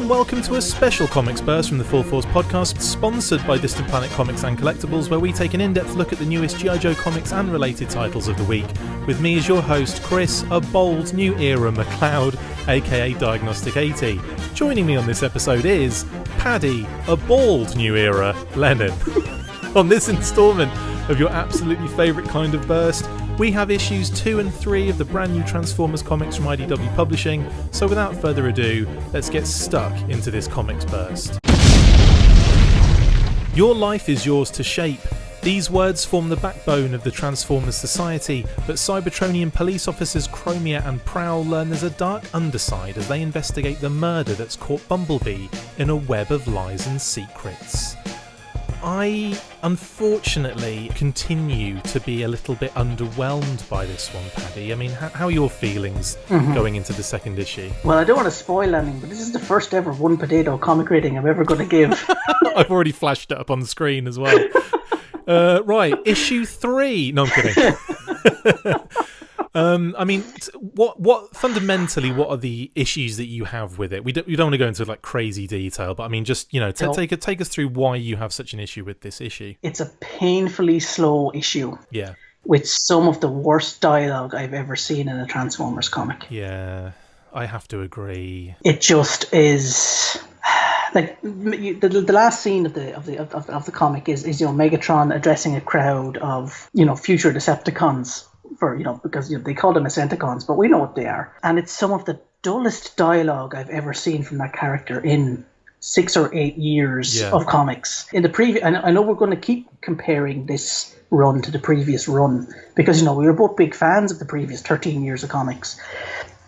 everyone, welcome to a special comics burst from the Full Force podcast, sponsored by Distant Planet Comics and Collectibles, where we take an in-depth look at the newest G.I. Joe comics and related titles of the week. With me as your host, Chris, a bold new era McLeod, aka Diagnostic 80. Joining me on this episode is Paddy, a bald new era Lennon. On this instalment of your absolutely favourite kind of burst, we have issues 2 and 3 of the brand new Transformers comics from IDW Publishing, so without further ado, let's get stuck into this comics burst. Your life is yours to shape. These words form the backbone of the Transformers society, but Cybertronian police officers Chromia and Prowl learn there's a dark underside as they investigate the murder that's caught Bumblebee in a web of lies and secrets. I, unfortunately, continue to be a little bit underwhelmed by this one, Paddy. I mean, how are your feelings going into the second issue? Well, I don't want to spoil anything, but this is the first ever one potato comic rating I'm ever going to give. I've already flashed it up on the screen as well. Right, issue 3. No, I'm kidding. I mean, what fundamentally, what are the issues that you have with it? We don't want to go into like crazy detail, but I mean, just take us through why you have such an issue with this issue. It's a painfully slow issue. Yeah. With some of the worst dialogue I've ever seen in a Transformers comic. Yeah, I have to agree. It just is. Like the last scene of the comic is Megatron addressing a crowd of future Decepticons. Because they call them Decepticons, but we know what they are. And it's some of the dullest dialogue I've ever seen from that character in 6 or 8 years of comics. In the previous, I know we're going to keep comparing this run to the previous run because we were both big fans of the previous 13 years of comics.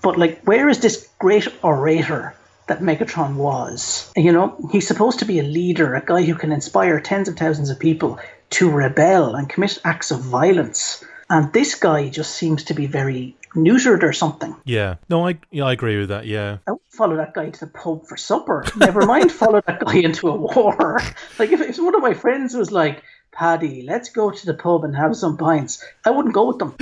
But like, where is this great orator that Megatron was? He's supposed to be a leader, a guy who can inspire tens of thousands of people to rebel and commit acts of violence. And this guy just seems to be very neutered or something. Yeah. No, I agree with that, yeah. I wouldn't follow that guy to the pub for supper. Never mind follow that guy into a war. Like, if one of my friends was like, Paddy, let's go to the pub and have some pints, I wouldn't go with them.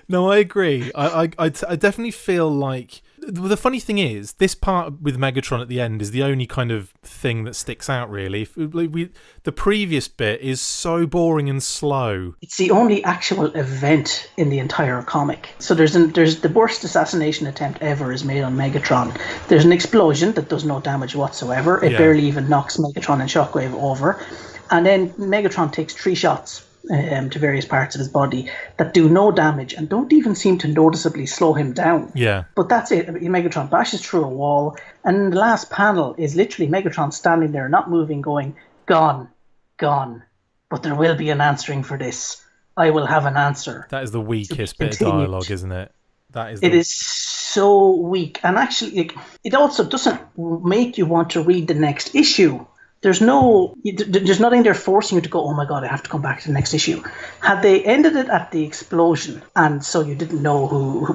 No, I agree. I definitely feel like... The funny thing is, this part with Megatron at the end is the only kind of thing that sticks out, really. The previous bit is so boring and slow. It's the only actual event in the entire comic. So there's the worst assassination attempt ever is made on Megatron. There's an explosion that does no damage whatsoever. It barely even knocks Megatron and Shockwave over. And then Megatron takes 3 shots to various parts of his body that do no damage and don't even seem to noticeably slow him down. Yeah. But that's it. Megatron bashes through a wall, and the last panel is literally Megatron standing there, not moving, going, gone, gone. But there will be an answering for this. I will have an answer. That is the weakest bit of dialogue, isn't it? It is so weak. And actually, it also doesn't make you want to read the next issue. There's nothing there forcing you to go, oh my God, I have to come back to the next issue. Had they ended it at the explosion, and so you didn't know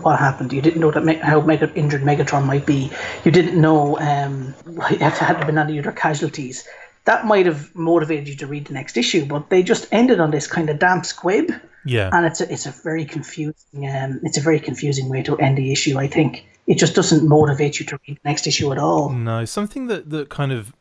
what happened, you didn't know how injured Megatron might be, you didn't know if there had been any other casualties, that might have motivated you to read the next issue, but they just ended on this kind of damp squib. Yeah. And it's a very confusing way to end the issue, I think. It just doesn't motivate you to read the next issue at all. No, something that kind of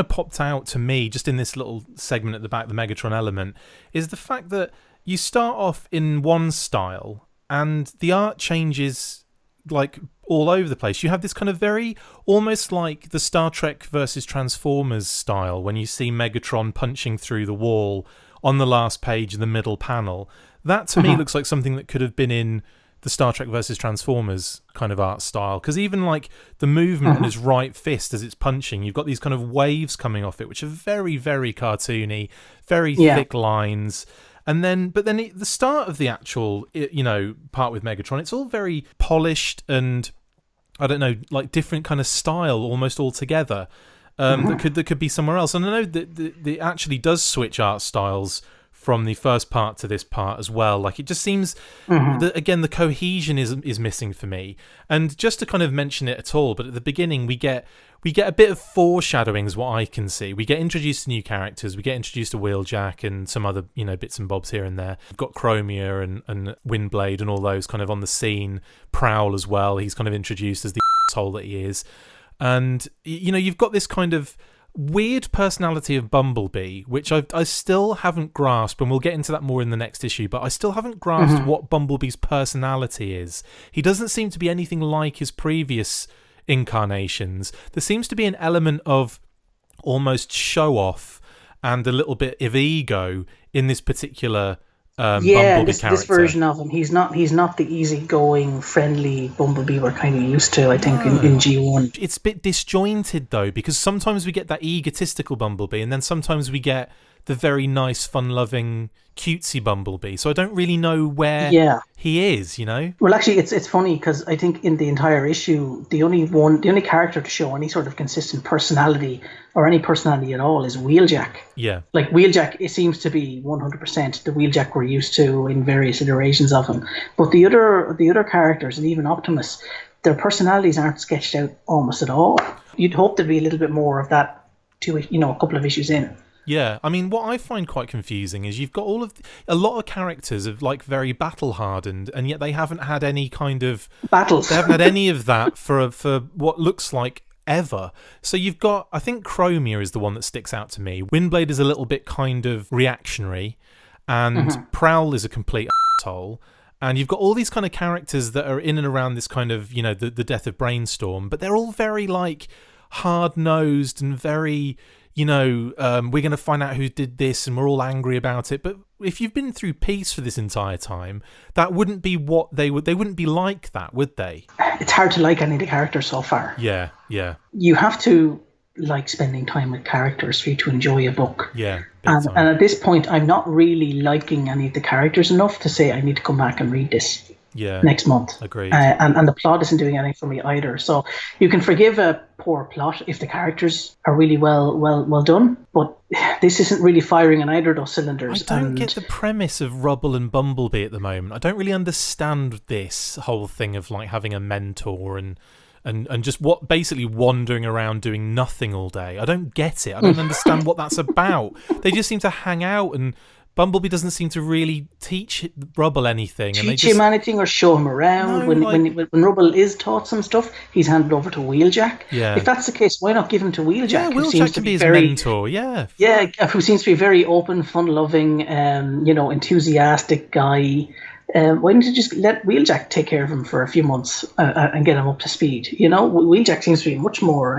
popped out to me just in this little segment at the back, the Megatron element, is the fact that you start off in one style and the art changes like all over the place. You have this kind of very almost like the Star Trek versus Transformers style when you see Megatron punching through the wall on the last page in the middle panel. That to me looks like something that could have been in the Star Trek versus Transformers kind of art style, because even like the movement on his right fist as it's punching, you've got these kind of waves coming off it which are very, very cartoony, very thick lines. But then the start of the actual part with Megatron, it's all very polished and I don't know, like different kind of style almost altogether. That could be somewhere else. And I know that it actually does switch art styles from the first part to this part as well. Like, it just seems that, again, the cohesion is missing for me. And just to kind of mention it at all, but at the beginning we get a bit of foreshadowing is what I can see. We get introduced to new characters. We get introduced to Wheeljack and some other, bits and bobs here and there. We've got Chromia and Windblade and all those kind of on the scene. Prowl as well. He's kind of introduced as the asshole that he is. And, you've got this kind of weird personality of Bumblebee, which I still haven't grasped, and we'll get into that more in the next issue, but I still haven't grasped what Bumblebee's personality is. He doesn't seem to be anything like his previous incarnations. There seems to be an element of almost show-off and a little bit of ego in this particular Bumblebee character. This version of him, he's not the easygoing, friendly Bumblebee we're kind of used to, I think, in G1. It's a bit disjointed, though, because sometimes we get that egotistical Bumblebee, and then sometimes we get the very nice, fun-loving, cutesy Bumblebee. So I don't really know where he is, Well, actually, it's funny because I think in the entire issue, the only character to show any sort of consistent personality or any personality at all is Wheeljack. Yeah. Like Wheeljack, it seems to be 100% the Wheeljack we're used to in various iterations of him. But the other characters, and even Optimus, their personalities aren't sketched out almost at all. You'd hope there'd be a little bit more of that to, a couple of issues in. Yeah, I mean, what I find quite confusing is you've got a lot of characters of very battle hardened, and yet they haven't had any kind of battles. They haven't had any of that for what looks like ever. So you've got, I think Chromia is the one that sticks out to me. Windblade is a little bit kind of reactionary, and Prowl is a complete asshole. And you've got all these kind of characters that are in and around this kind of, the death of Brainstorm, but they're all very hard-nosed and very, we're going to find out who did this and we're all angry about it. But if you've been through peace for this entire time, that wouldn't be what they wouldn't be like that, would they? It's hard to like any of the characters so far. Yeah. You have to like spending time with characters for you to enjoy a book. Yeah. And at this point, I'm not really liking any of the characters enough to say I need to come back and read this next month. Agreed. And the plot isn't doing anything for me either. So you can forgive a poor plot if the characters are really well done, but this isn't really firing on either of those cylinders. I don't get the premise of Rubble and Bumblebee at the moment. I don't really understand this whole thing of having a mentor and just basically wandering around doing nothing all day. I don't get it. I don't understand what that's about. They just seem to hang out, and Bumblebee doesn't seem to really teach Rubble anything. Teach him anything or show him around. When Rubble is taught some stuff, he's handed over to Wheeljack. Yeah. If that's the case, why not give him to Wheeljack? Yeah, Wheeljack can be his mentor. Yeah. Yeah, who seems to be a very open, fun-loving, enthusiastic guy. Why don't you just let Wheeljack take care of him for a few months and get him up to speed? Wheeljack seems to be a much more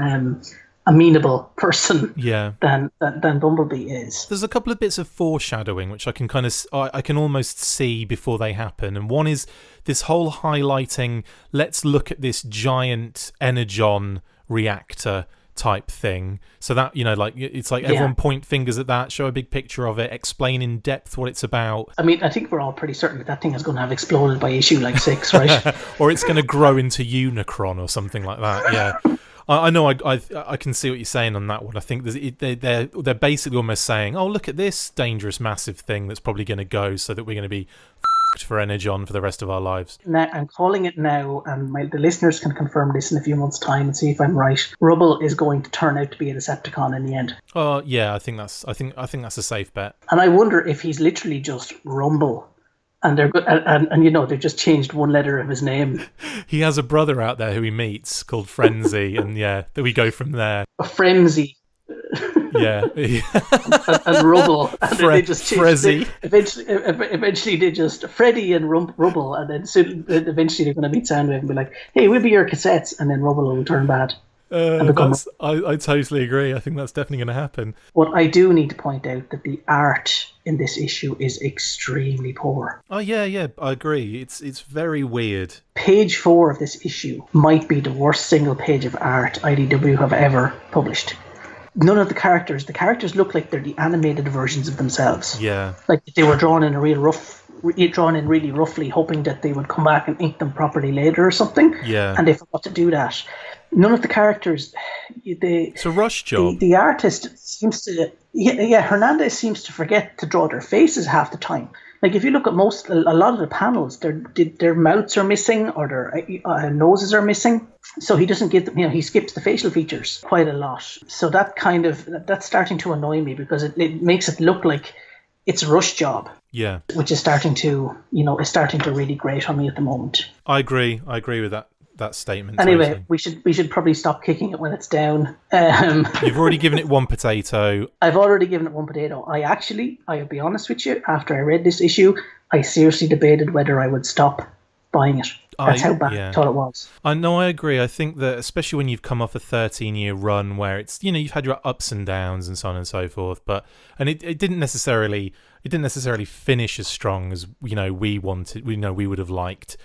amenable person than Bumblebee is. There's a couple of bits of foreshadowing which I can almost see before they happen, and one is this whole highlighting, let's look at this giant energon reactor type thing. So that, it's everyone point fingers at that, show a big picture of it, explain in depth what it's about. I mean, I think we're all pretty certain that thing is going to have exploded by issue 6, right? Or it's going to grow into Unicron or something like that. Yeah. I know. I can see what you're saying on that one. I think they're basically almost saying, "Oh, look at this dangerous, massive thing that's probably going to go, so that we're going to be f***ed for Energon for the rest of our lives." Now, I'm calling it now, and the listeners can confirm this in a few months' time and see if I'm right. Rubble is going to turn out to be a Decepticon in the end. Oh yeah, I think that's a safe bet. And I wonder if he's literally just Rumble. And they're good, and they've just changed one letter of his name. He has a brother out there who he meets called Frenzy, and that we go from there. A Frenzy. Yeah. and Rubble. And they just Frezzy. Eventually they just Freddy and Rubble, and then soon, eventually they're going to meet Soundwave and be like, "Hey, we'll be your cassettes," and then Rubble will turn bad. I totally agree. I think that's definitely going to happen. What I do need to point out that the art in this issue is extremely poor. Oh yeah, I agree. It's very weird. Page 4 of this issue might be the worst single page of art IDW have ever published. None of the characters look like they're the animated versions of themselves. Yeah. Like they were drawn in really roughly, hoping that they would come back and ink them properly later or something. Yeah. And they forgot to do that. None of the characters, it's a rush job. The artist seems to, Hernandez seems to forget to draw their faces half the time. Like if you look at a lot of the panels, their mouths are missing or their noses are missing. So he doesn't give them, he skips the facial features quite a lot. So that's starting to annoy me because it makes it look like it's a rush job. Yeah. Which is starting to really grate on me at the moment. I agree with that that statement. Anyway, Totally. we should probably stop kicking it when it's down. You've already given it one potato. I've already given it one potato. I'll be honest with you, after I read this issue, I seriously debated whether I would stop buying it. That's how bad I thought it was. I know, I agree. I think that especially when you've come off a 13-year run where it's, you've had your ups and downs and so on and so forth, and it didn't necessarily finish as strong as we wanted. We would have liked.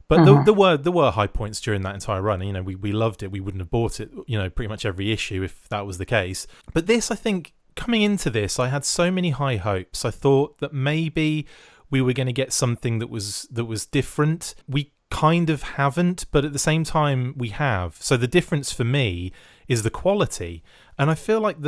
But there were high points during that entire run. We loved it. We wouldn't have bought it, pretty much every issue if that was the case. But this, I think, coming into this, I had so many high hopes. I thought that maybe we were going to get something that was different. We kind of haven't, but at the same time we have. So the difference for me is the quality. And I feel like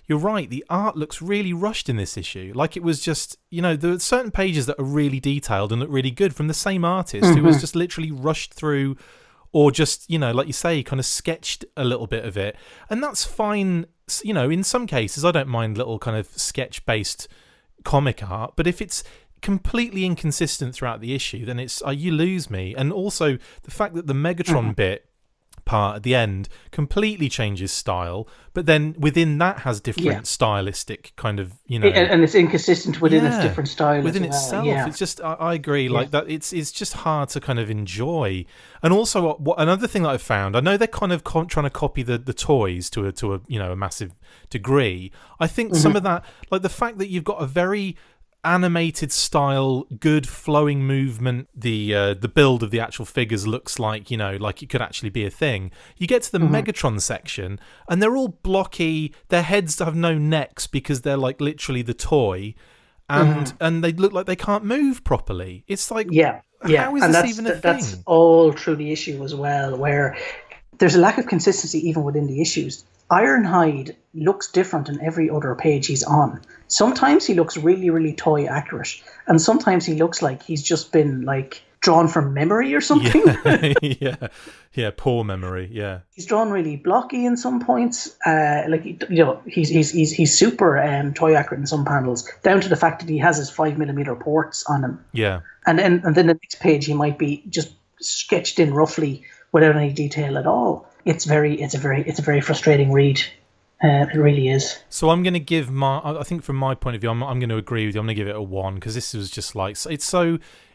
you're right, the art looks really rushed in this issue. Like it was just, there are certain pages that are really detailed and look really good from the same artist who was just literally rushed through, or just, like you say, kind of sketched a little bit of it. And that's fine. In some cases, I don't mind little kind of sketch-based comic art, but if it's completely inconsistent throughout the issue, then it's you lose me. And also the fact that the Megatron bit part at the end completely changes style, but then within that has different stylistic kind of and it's inconsistent within its different style within as well. itself. Yeah. It's just I agree, like that it's just hard to kind of enjoy. And also another thing that I've found, I know they're kind of trying to copy the toys to a massive degree. I think some of that, like the fact that you've got a very animated style, good flowing movement, the build of the actual figures looks like like it could actually be a thing. You get to the Megatron section and they're all blocky, their heads have no necks because they're like literally the toy, and they look like they can't move properly. It's like how is this even a thing? That's all through the issue as well, where there's a lack of consistency even within the issues. Ironhide looks different in every other page he's on. Sometimes he looks really, really toy accurate, and sometimes he looks like he's just been like drawn from memory or something. Yeah, poor memory. Yeah, he's drawn really blocky in some points. He's super toy accurate in some panels, down to the fact that he has his 5mm ports on him. Yeah, and then the next page he might be just sketched in roughly without any detail at all. It's a very frustrating read. It really is. So I'm going to give I think from my point of view, I'm going to agree with you. I'm going to give it a 1 because this was just like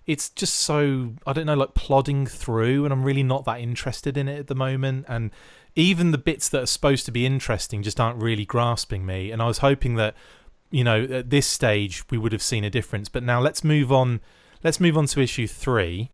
it's just so I don't know, like plodding through, and I'm really not that interested in it at the moment. And even the bits that are supposed to be interesting just aren't really grasping me. And I was hoping that at this stage we would have seen a difference. But now let's move on. Let's move on to issue 3.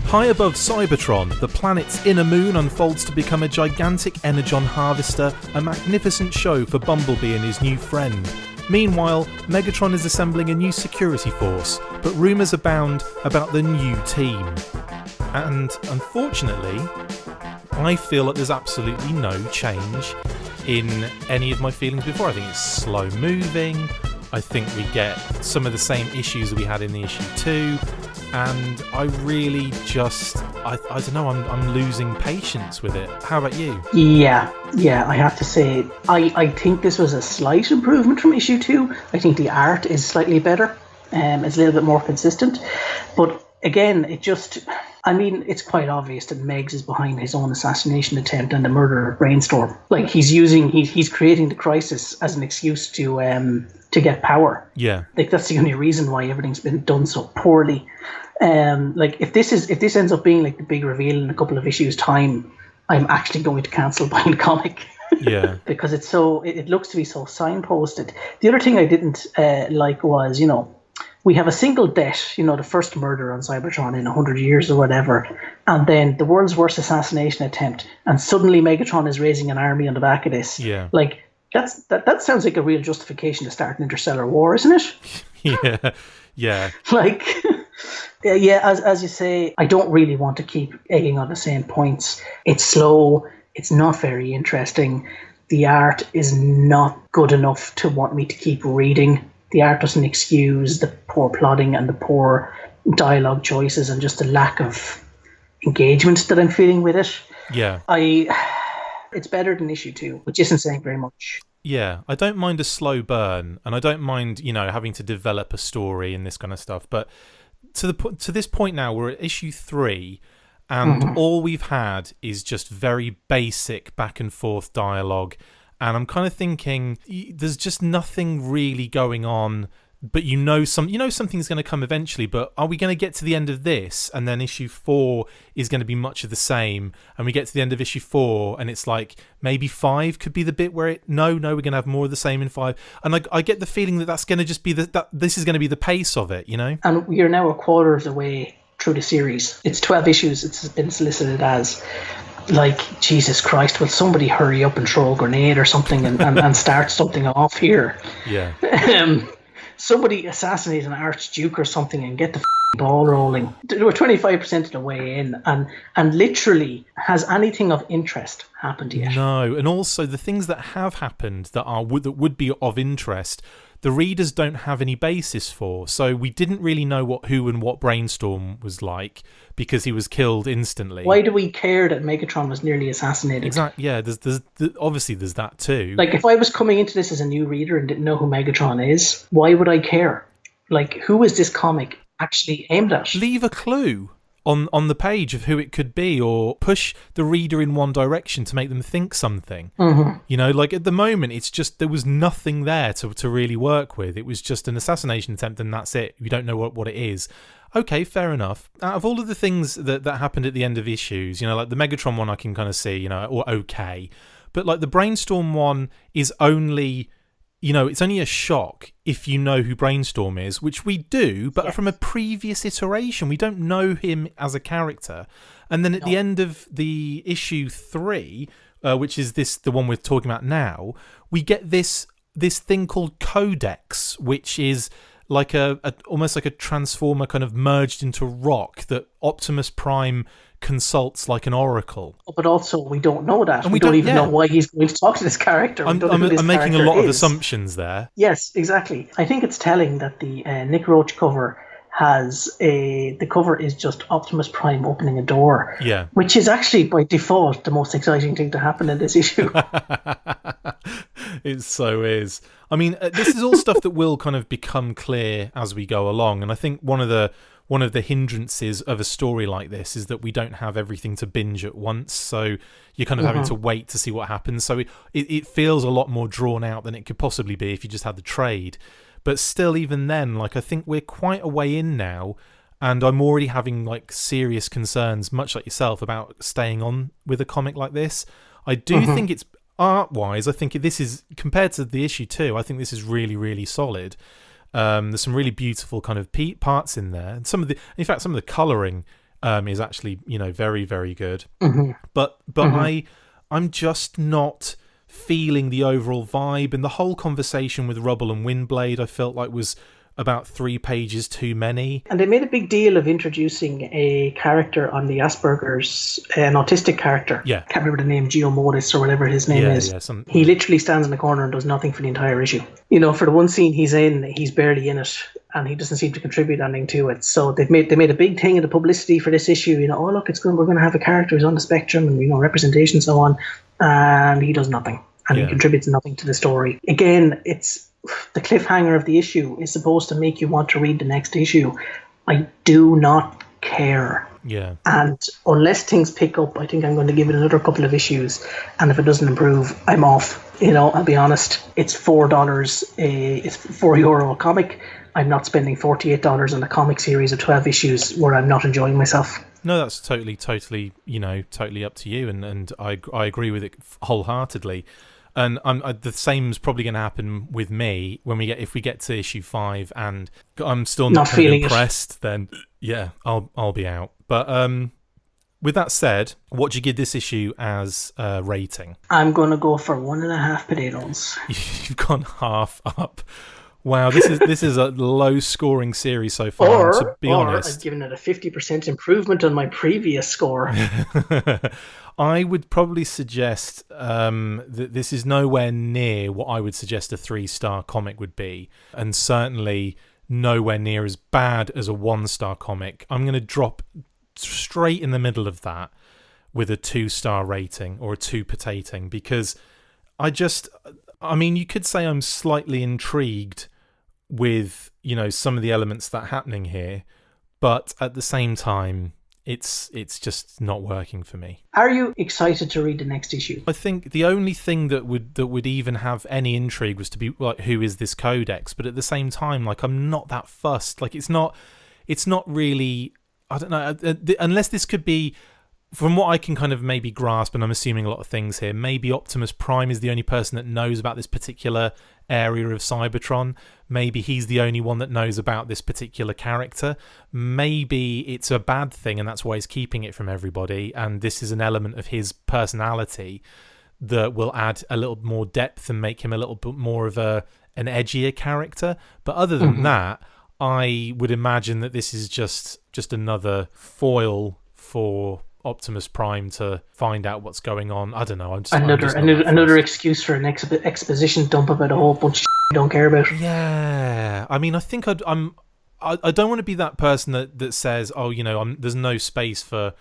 High above Cybertron, the planet's inner moon unfolds to become a gigantic energon harvester, a magnificent show for Bumblebee and his new friend. Meanwhile, Megatron is assembling a new security force, but rumours abound about the new team. And unfortunately, I feel that there's absolutely no change in any of my feelings before. I think it's slow moving. I think we get some of the same issues that we had in the issue 2. And I really just, I don't know, I'm losing patience with it. How about you? Yeah, I have to say, I think this was a slight improvement from issue 2. I think the art is slightly better. It's a little bit more consistent. But again, it's quite obvious that Meggs is behind his own assassination attempt and the murder of Brainstorm. Like he's creating the crisis as an excuse to get power. Yeah. Like that's the only reason why everything's been done so poorly. Like if this ends up being like the big reveal in a couple of issues time, I'm actually going to cancel buying the comic. Yeah. Because it looks to be so signposted. The other thing I didn't like was, we have a single death, the first murder on Cybertron in 100 years or whatever, and then the world's worst assassination attempt, and suddenly Megatron is raising an army on the back of this. Yeah. Like that sounds like a real justification to start an interstellar war, isn't it? Yeah. Like, as you say, I don't really want to keep egging on the same points. It's slow. It's not very interesting. The art is not good enough to want me to keep reading. The art doesn't excuse the poor plotting and the poor dialogue choices and just the lack of engagement that I'm feeling with it. Yeah. It's better than issue 2, which isn't saying very much. Yeah, I don't mind a slow burn, and I don't mind, having to develop a story and this kind of stuff. But to this point now, we're at issue 3, And all we've had is just very basic back and forth dialogue. And I'm kind of thinking there's just nothing really going on, but something's going to come eventually. But are we going to get to the end of this, and then issue 4 is going to be much of the same, and we get to the end of issue 4, and it's like maybe 5 could be the bit where we're going to have more of the same in 5, and I get the feeling that that's going to just be that this is going to be the pace of it, And we are now a quarter of the way through the series. It's 12 issues. It's been solicited as. Like, Jesus Christ, will somebody hurry up and throw a grenade or something and start something off here? Yeah. Somebody assassinate an archduke or something and get the ball rolling. We're 25% of the way in, and literally, has anything of interest happened yet? No, and also the things that have happened that would be of interest, the readers don't have any basis for. So we didn't really know who and what Brainstorm was like, because he was killed instantly. Why do we care that Megatron was nearly assassinated? Exactly. Yeah. There's obviously there's that too. Like, if I was coming into this as a new reader and didn't know who Megatron is, why would I care? Like, who is this comic actually aimed at? Leave a clue on the page of who it could be, or push the reader in one direction to make them think something. Like at the moment it's just there was nothing there to really work with. It was just an assassination attempt, and that's it. We don't know what it is. Okay, fair enough. Out of all of the things that happened at the end of issues, like the Megatron one I can kind of see, or okay, but like the Brainstorm one is only, it's only a shock if you know who Brainstorm is, which we do, but from a previous iteration. We don't know him as a character. And then at the end of the issue 3, which is the one we're talking about now, we get this thing called Codex, which is like almost like a transformer kind of merged into rock that Optimus Prime consults like an oracle. But also, we don't know that. And we don't even know why he's going to talk to this character. I'm making a lot of assumptions there. Yes, exactly. I think it's telling that the Nick Roach cover the cover is just Optimus Prime opening a door. Yeah. Which is actually, by default, the most exciting thing to happen in this issue. It so is. I mean, this is all stuff that will kind of become clear as we go along, and I think one of the hindrances of a story like this is that we don't have everything to binge at once, so you're kind of having to wait to see what happens. So it feels a lot more drawn out than it could possibly be if you just had the trade. But still, even then, like, I think we're quite a way in now, and I'm already having like serious concerns, much like yourself, about staying on with a comic like this. I do think it's art-wise, I think this is, compared to the issue 2, I think this is really, really solid. There's some really beautiful kind of parts in there, and some of the colouring is actually, very, very good. But I'm just not feeling the overall vibe, and the whole conversation with Rubble and Windblade I felt like was about 3 pages too many. And they made a big deal of introducing a character on the Asperger's, an autistic character. Yeah. Can't remember the name, Geomodis or whatever his name is. Yeah, he literally stands in the corner and does nothing for the entire issue. For the one scene he's in, he's barely in it, and he doesn't seem to contribute anything to it. So they made a big thing of the publicity for this issue. Oh look, we're going to have a character who's on the spectrum, and representation and so on, and he does nothing, and he contributes nothing to the story. Again, it's the cliffhanger of the issue is supposed to make you want to read the next issue. I do not care. Yeah. And unless things pick up, I think I'm going to give it another couple of issues. And if it doesn't improve, I'm off. I'll be honest. It's $4. It's €4 a comic. I'm not spending $48 on a comic series of 12 issues where I'm not enjoying myself. No, that's totally, totally up to you, and I agree with it wholeheartedly. And the same's probably going to happen with me if we get to issue 5 and I'm still not feeling impressed. Then yeah, I'll be out. But with that said, what do you give this issue as a rating? I'm going to go for 1.5 potatoes. You've gone half up. Wow, this is a low scoring series so far. To be honest, I've given it a 50% improvement on my previous score. I would probably suggest that this is nowhere near what I would suggest a 3-star comic would be, and certainly nowhere near as bad as a 1-star comic. I'm going to drop straight in the middle of that with a 2-star rating, or a 2 potating, because you could say I'm slightly intrigued with some of the elements that are happening here, but at the same time it's just not working for me. Are you excited to read the next issue? I think the only thing that would even have any intrigue was to be like, who is this Codex? But at the same time, like, I'm not that fussed. Like, it's not really, I don't know, unless this could be, from what I can kind of maybe grasp, and I'm assuming a lot of things here, maybe Optimus Prime is the only person that knows about this particular area of Cybertron. Maybe he's the only one that knows about this particular character. Maybe it's a bad thing and that's why he's keeping it from everybody, and this is an element of his personality that will add a little more depth and make him a little bit more of an edgier character. But other than that, I would imagine that this is just another foil for Optimus Prime to find out what's going on. I don't know. Another excuse for an exposition dump about a whole bunch of you don't care about. Yeah, I mean, I think I don't want to be that person that says, oh, you know, there's no space for,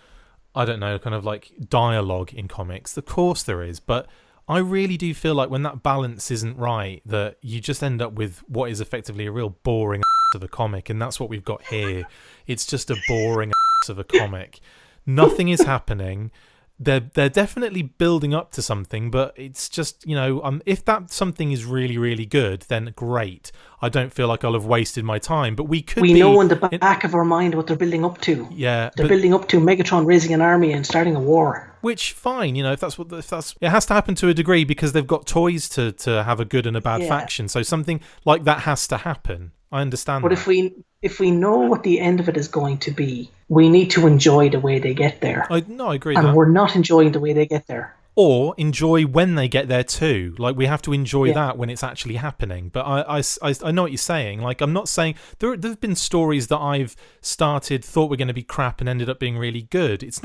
I don't know, kind of like dialogue in comics. Of course there is, but I really do feel like when that balance isn't right, that you just end up with what is effectively a real boring of a comic, and that's what we've got here. It's just a boring of a comic. Nothing is happening. They're definitely building up to something, but it's just, you know, if that something is really, really good, then great. I don't feel like I'll have wasted my time, but we know in the back of our mind what they're building up to. Yeah, they're building up to Megatron raising an army and starting a war. Which, fine, you know, if that's it has to happen to a degree because they've got toys to have a good and a bad faction. So something like that has to happen. I understand. But if we know what the end of it is going to be, we need to enjoy the way they get there. I agree. And we're not enjoying the way they get there. Or enjoy when they get there too. Like, we have to enjoy that when it's actually happening. But I know what you're saying. Like, I'm not saying there have been stories that I've started, thought were going to be crap, and ended up being really good. It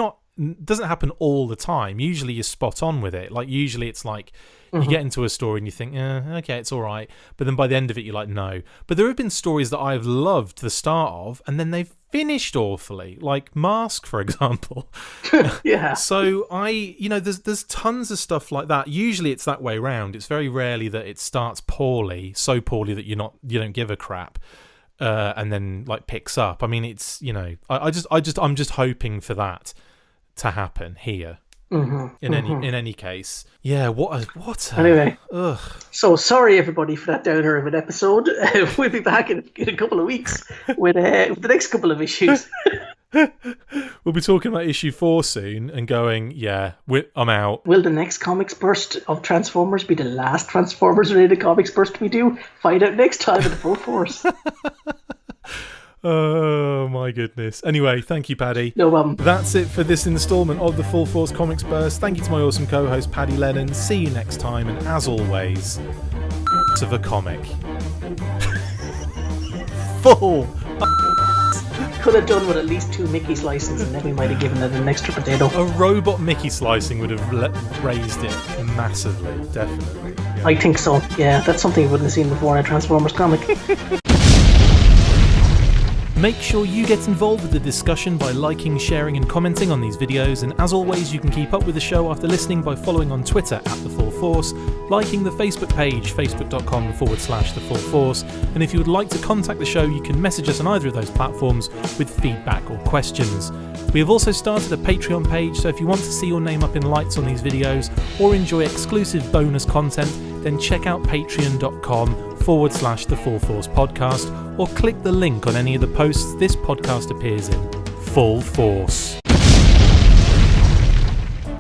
doesn't happen all the time. Usually you're spot on with it. Like, usually it's like you get into a story and you think, okay, it's all right. But then by the end of it, you're like, no. But there have been stories that I've loved the start of, and then they've finished awfully, like Mask, for example. Yeah. So there's tons of stuff like that. Usually it's that way around. It's very rarely that it starts poorly, so poorly that you don't give a crap. And then like picks up. I mean, it's, you know, I'm just hoping for that to happen here. In any case, yeah. Anyway, ugh. So sorry everybody for that downer of an episode. We'll be back in a couple of weeks with the next couple of issues. We'll be talking about issue 4 soon and going, yeah, I'm out. Will the next comics burst of Transformers be the last Transformers related comics burst we do? Find out next time at the Full Force. Oh my goodness. Anyway, thank you, Paddy. No problem. That's it for this instalment of the Full Force Comics Burst. Thank you to my awesome co-host Paddy Lennon. See you next time, and as always, of a comic. Full. Could have done with at least 2 Mickey slices, and then we might have given it an extra potato. A robot Mickey slicing would have raised it massively, definitely. Yeah. I think so. Yeah, that's something we wouldn't have seen before in a Transformers comic. Make sure you get involved with the discussion by liking, sharing and commenting on these videos, and as always you can keep up with the show after listening by following on Twitter @The Full Force, liking the Facebook page facebook.com/The Full Force, and if you would like to contact the show you can message us on either of those platforms with feedback or questions. We have also started a Patreon page, so if you want to see your name up in lights on these videos or enjoy exclusive bonus content, then check out patreon.com/The Full Force Podcast, or click the link on any of the posts this podcast appears in. Full Force.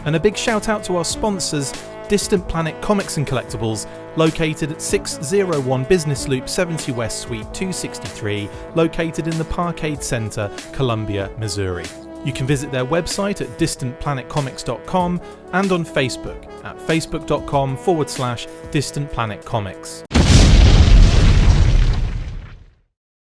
And a big shout out to our sponsors, Distant Planet Comics and Collectibles, located at 601 Business Loop 70 West Suite 263, located in the Parkade Center, Columbia, Missouri. You can visit their website at distantplanetcomics.com and on Facebook at facebook.com/Distant Planet Comics.